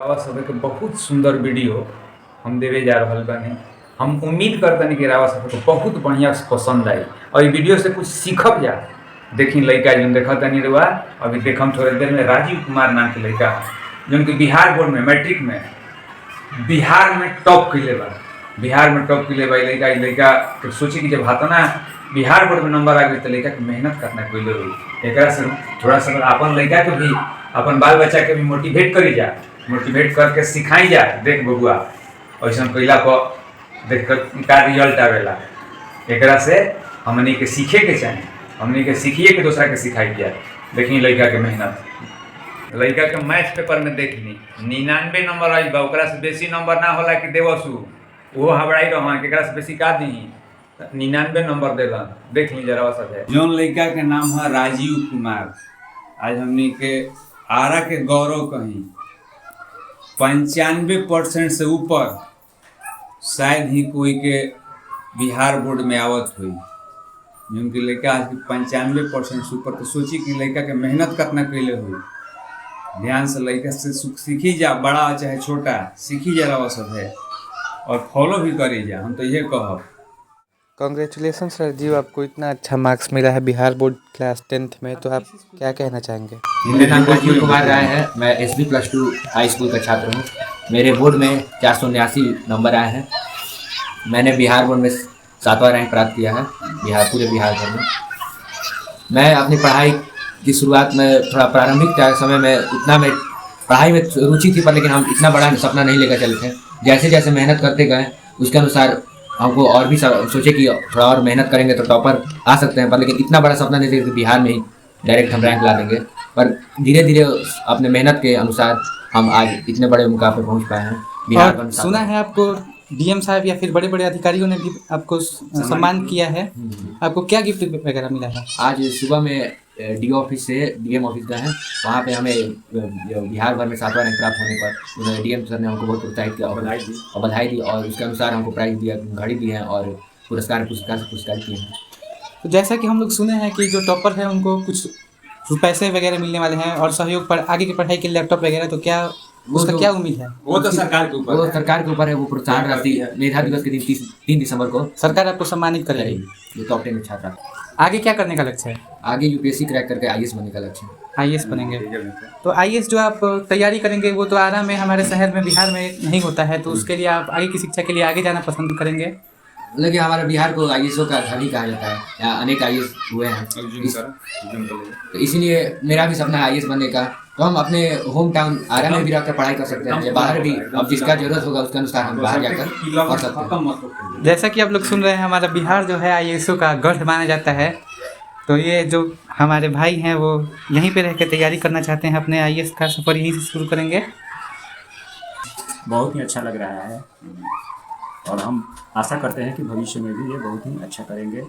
रउआ सभे के बहुत सुंदर वीडियो हम देवे जा रहल बानी। हम उम्मीद करतनी कि रउआ सभे के बहुत बढ़िया से पसंद आई और ई वीडियो से कुछ सीखब जा। देखी लइका जौन देखतानी रउआ अभी देखम थोड़े देर में राजीव कुमार नाम के लइका जौन कि बिहार बोर्ड में मैट्रिक में बिहार में टॉप कइले बा। बिहार में टॉप कइले बा। ई लइका के सोची कि जब हाथना बिहार बोर्ड में नंबर आ गई तो लइका के मेहनत करना कइले होई। एकरा से थोड़ा सा अपन लइका के भी अपन बाल बच्चा के भी मोटिवेट करी जा, मोटिवेट करके सिखाई जा। देख बबुआ ऐसा कैला पर देख कर का रिजल्ट आवेला। एकरा से हमनी के सीखे के चाही, हमनी के सीखिए के दूसरा के सिखाई जा। देखी लड़का के मेहनत, लड़का के मैथ पेपर में देख ली 99 नंबर आई बा। ओकरा से बेसी नंबर ना होला कि देवसु वो हबड़ाई रहा केकरा से बेसी का दी 99 नंबर देला। देख ली जरा सब है। जौन लड़का के नाम है राजीव कुमार। आज हमनी के आरा के गौरव कहीं 95% से ऊपर शायद ही कोई के बिहार बोर्ड में आवत हुई। जिनकी लड़का आज 95% से ऊपर तो सोची कि लड़का के मेहनत कितना कैले हुई। ध्यान से लड़का से सीखी जा, बड़ा चाहे छोटा सीखी जा रहा सब है और फॉलो भी करी जा। हम तो ये कहब। कांग्रेचुलेसन सर जी, आपको इतना अच्छा मार्क्स मिला है बिहार बोर्ड क्लास 10th में, तो आप क्या कहना चाहेंगे? मेरा नाम राजीव कुमार राय है। मैं SB+2 हाई स्कूल का छात्र हूँ। मेरे बोर्ड में 489 नंबर आए हैं। मैंने बिहार बोर्ड में 7वां रैंक प्राप्त किया है पूरे बिहार भर में। मैं अपनी पढ़ाई की शुरुआत में थोड़ा प्रारंभिक समय में उतना में पढ़ाई में रुचि थी, पर लेकिन हम इतना बड़ा सपना नहीं लेकर चले थे। जैसे जैसे मेहनत करते गए उसके अनुसार हमको और भी सोचे कि थोड़ा और मेहनत करेंगे तो टॉपर आ सकते हैं, पर लेकिन इतना बड़ा सपना नहीं था कि बिहार में ही डायरेक्ट हम रैंक ला देंगे। पर धीरे धीरे अपने मेहनत के अनुसार हम आज इतने बड़े मुकाम पर पहुंच पाए हैं। बिहार और सुना है आपको DM साहब या फिर बड़े बड़े अधिकारियों ने भी आपको सम्मान किया है। आपको क्या गिफ्ट वगैरह मिला है? आज सुबह में DO ऑफिस से DM ऑफिस गए हैं। वहाँ पे हमें बिहार भर में 7वां रैंक प्राप्त होने पर उन्होंने DM सर ने हमको बहुत प्रोत्साहित किया और बधाई दी और उसके अनुसार हमको प्राइज दिया, घड़ी दी है और पुरस्कार किए हैं। तो जैसा कि हम लोग सुने हैं कि जो टॉपर है उनको कुछ पैसे वगैरह मिलने वाले हैं और सहयोग पर आगे की पढ़ाई के लैपटॉप वगैरह, तो क्या उसका क्या उम्मीद है? वो तो सरकार के ऊपर है। वो प्रोत्साहन राशि मेधा दिवस के दिन 3 दिसंबर को सरकार आपको सम्मानित करेगी। जो टॉप 10 छात्र। आगे क्या करने का लक्ष्य है? आगे UPSC क्रैक करके IAS बनने का लक्ष्य है। IAS बनेंगे। तो IAS जो आप तैयारी करेंगे वो तो आरा में हमारे शहर में बिहार में नहीं होता है, तो उसके लिए आप आगे की शिक्षा के लिए आगे जाना पसंद करेंगे? लेकिन हमारे बिहार को IASओं का घर ही कहा जाता है, या अनेक IAS हुए हैं। तो इसीलिए मेरा भी सपना है IAS बनने का। तो हम अपने होम टाउन आरा में भी रहकर पढ़ाई कर सकते हैं, या बाहर भी अब जिसका जरूरत होगा उसके अनुसार हम बाहर जाकर पढ़ सकते हैं। जैसा कि आप लोग सुन रहे हैं, हमारा बिहार जो है IASओं का गढ़ माना जाता है। तो ये जो हमारे भाई हैं वो यहीं पे रह कर तैयारी करना चाहते हैं, अपने IAS का सफ़र यहीं से शुरू करेंगे। बहुत ही अच्छा लग रहा है और हम आशा करते हैं कि भविष्य में भी ये बहुत ही अच्छा करेंगे।